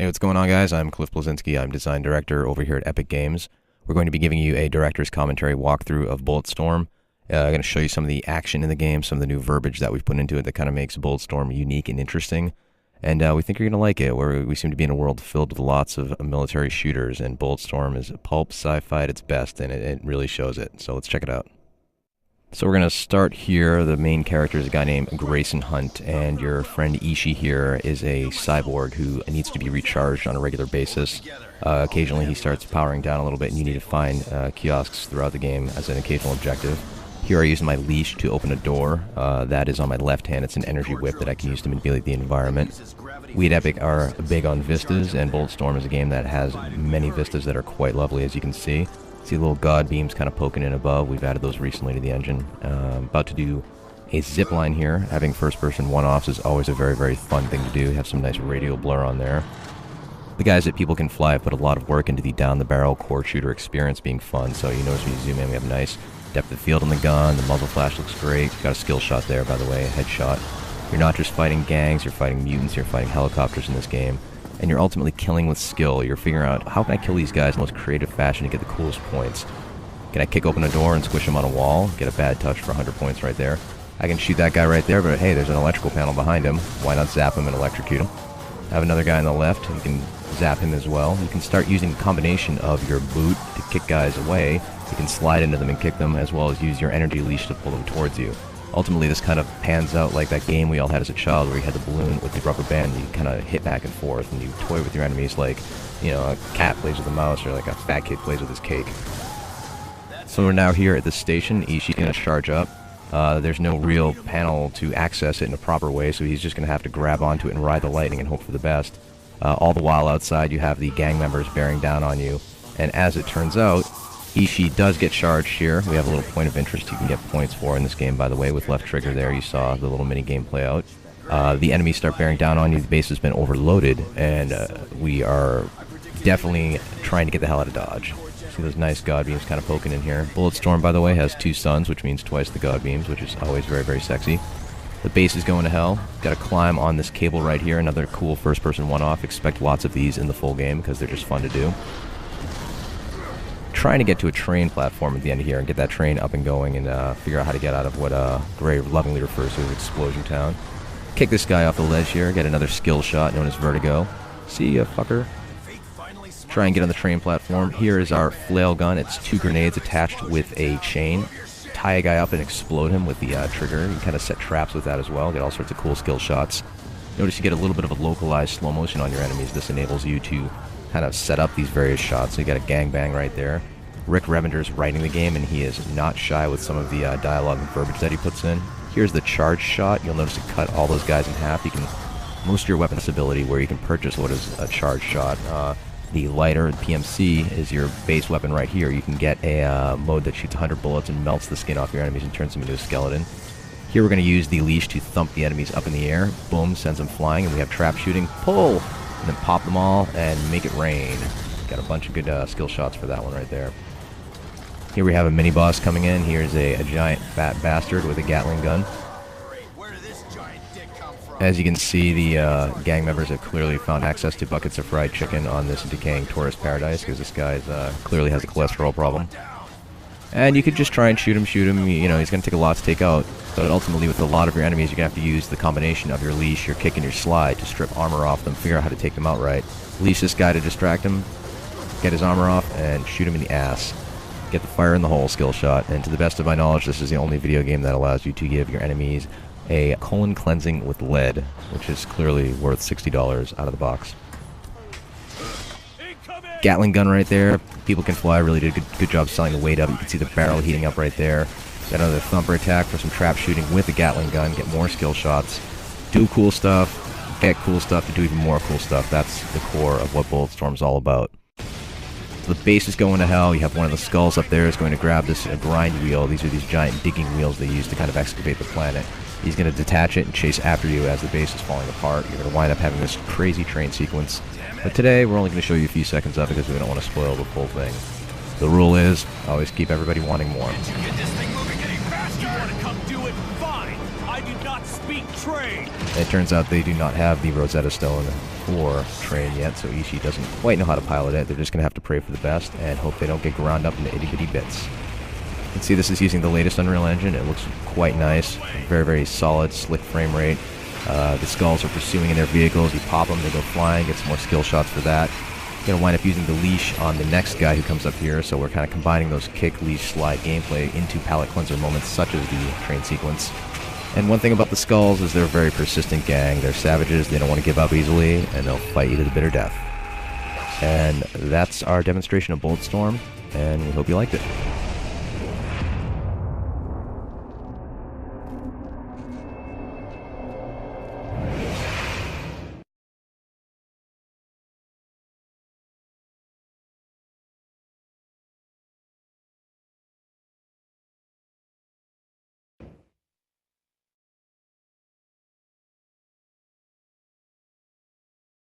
Hey, what's going on, guys? I'm Cliff Blazinski. I'm design director over here at Epic Games. We're going to be giving you a director's commentary walkthrough of Bulletstorm. I'm going to show you some of the action in the game, some of the new verbiage that we've put into it that kind of makes Bulletstorm unique and interesting. And we think you're going to like it. We seem to be in a world filled with lots of military shooters, and Bulletstorm is pulp sci-fi at its best, and it really shows it. So let's check it out. So we're going to start here. The main character is a guy named Grayson Hunt, and your friend Ishii here is a cyborg who needs to be recharged on a regular basis. Occasionally he starts powering down a little bit, and you need to find kiosks throughout the game as an occasional objective. Here I use my leash to open a door. That is on my left hand. It's an energy whip that I can use to manipulate the environment. We at Epic are big on vistas, and Bulletstorm is a game that has many vistas that are quite lovely, as you can see. See little god beams kind of poking in above. We've added those recently to the engine. About to do a zip line here. Having first-person one-offs is always a very, very fun thing to do. Have some nice radial blur on there. The guys at People Can Fly have put a lot of work into the down-the-barrel core shooter experience being fun. So you notice when you zoom in, we have nice depth of field on the gun. The muzzle flash looks great. Got a skill shot there, by the way, a headshot. You're not just fighting gangs, you're fighting mutants, you're fighting helicopters in this game. And you're ultimately killing with skill. You're figuring out, how can I kill these guys in the most creative fashion to get the coolest points? Can I kick open a door and squish them on a wall? Get a bad touch for 100 points right there. I can shoot that guy right there, but hey, there's an electrical panel behind him. Why not zap him and electrocute him? Have another guy on the left. You can zap him as well. You can start using a combination of your boot to kick guys away. You can slide into them and kick them, as well as use your energy leash to pull them towards you. Ultimately, this kind of pans out like that game we all had as a child where you had the balloon with the rubber band and you kind of hit back and forth and you toy with your enemies like, you know, a cat plays with a mouse or like a fat kid plays with his cake. So we're now here at the station. Ishii's going to charge up. There's no real panel to access it in a proper way, so he's just going to have to grab onto it and ride the lightning and hope for the best. All the while outside you have the gang members bearing down on you, and as it turns out, Ishii does get charged here. We have a little point of interest you can get points for in this game, by the way, with left trigger there. You saw the little mini game play out. The enemies start bearing down on you. The base has been overloaded, and we are definitely trying to get the hell out of Dodge. See those nice god beams kind of poking in here. Bulletstorm, by the way, has 2 suns, which means twice the god beams, which is always very, very sexy. The base is going to hell. Got to climb on this cable right here. Another cool first-person one-off. Expect lots of these in the full game because they're just fun to do. Trying to get to a train platform at the end of here and get that train up and going and figure out how to get out of what Gray lovingly refers to as Explosion Town. Kick this guy off the ledge here, get another skill shot known as Vertigo. See ya, fucker. Try and get on the train platform. Here is our flail gun. It's 2 grenades attached with a chain. Tie a guy up and explode him with the trigger. You can kind of set traps with that as well. Get all sorts of cool skill shots. Notice you get a little bit of a localized slow motion on your enemies. This enables you to kind of set up these various shots. So you got a gangbang right there. Rick Revender's writing the game, and he is not shy with some of the dialogue and verbiage that he puts in. Here's the charge shot. You'll notice it cut all those guys in half. You can boost your weapon's ability where you can purchase what is a charge shot. The lighter, PMC, is your base weapon right here. You can get a mode that shoots 100 bullets and melts the skin off your enemies and turns them into a skeleton. Here we're going to use the leash to thump the enemies up in the air. Boom, sends them flying, and we have trap shooting. Pull! And then pop them all and make it rain. Got a bunch of good skill shots for that one right there. Here we have a mini-boss coming in. Here's a giant fat bastard with a Gatling gun. As you can see, the gang members have clearly found access to buckets of fried chicken on this decaying tourist paradise because this guy clearly has a cholesterol problem. And you could just try and shoot him, you know, he's going to take a lot to take out. But ultimately, with a lot of your enemies, you're going to have to use the combination of your leash, your kick, and your slide to strip armor off them, figure out how to take them out right. Leash this guy to distract him, get his armor off, and shoot him in the ass. Get the fire in the hole skill shot. And to the best of my knowledge, this is the only video game that allows you to give your enemies a colon cleansing with lead, which is clearly worth $60 out of the box. Gatling gun right there. People Can Fly really did a good job selling the weight up. You can see the barrel heating up right there. Got another thumper attack for some trap shooting with the Gatling gun. Get more skill shots. Do cool stuff. Get cool stuff to do even more cool stuff. That's the core of what Bulletstorm's all about. So the base is going to hell. You have one of the skulls up there is going to grab this grind wheel. These are these giant digging wheels they use to kind of excavate the planet. He's going to detach it and chase after you as the base is falling apart. You're going to wind up having this crazy train sequence. But today, we're only going to show you a few seconds of it because we don't want to spoil the full thing. The rule is, always keep everybody wanting more. Get this thing moving any faster? Want to come do it? Fine. I did not speak train. It turns out they do not have the Rosetta Stone for train yet, so Ishii doesn't quite know how to pilot it. They're just going to have to pray for the best and hope they don't get ground up into itty-bitty bits. You can see this is using the latest Unreal Engine. It looks quite nice. Very, very solid, slick frame rate. The skulls are pursuing in their vehicles. You pop them, they go flying, get some more skill shots for that. You're going to wind up using the leash on the next guy who comes up here, so we're kind of combining those kick, leash, slide gameplay into palate cleanser moments such as the train sequence. And one thing about the skulls is they're a very persistent gang. They're savages, they don't want to give up easily, and they'll fight you to the bitter death. And that's our demonstration of Bulletstorm, and we hope you liked it.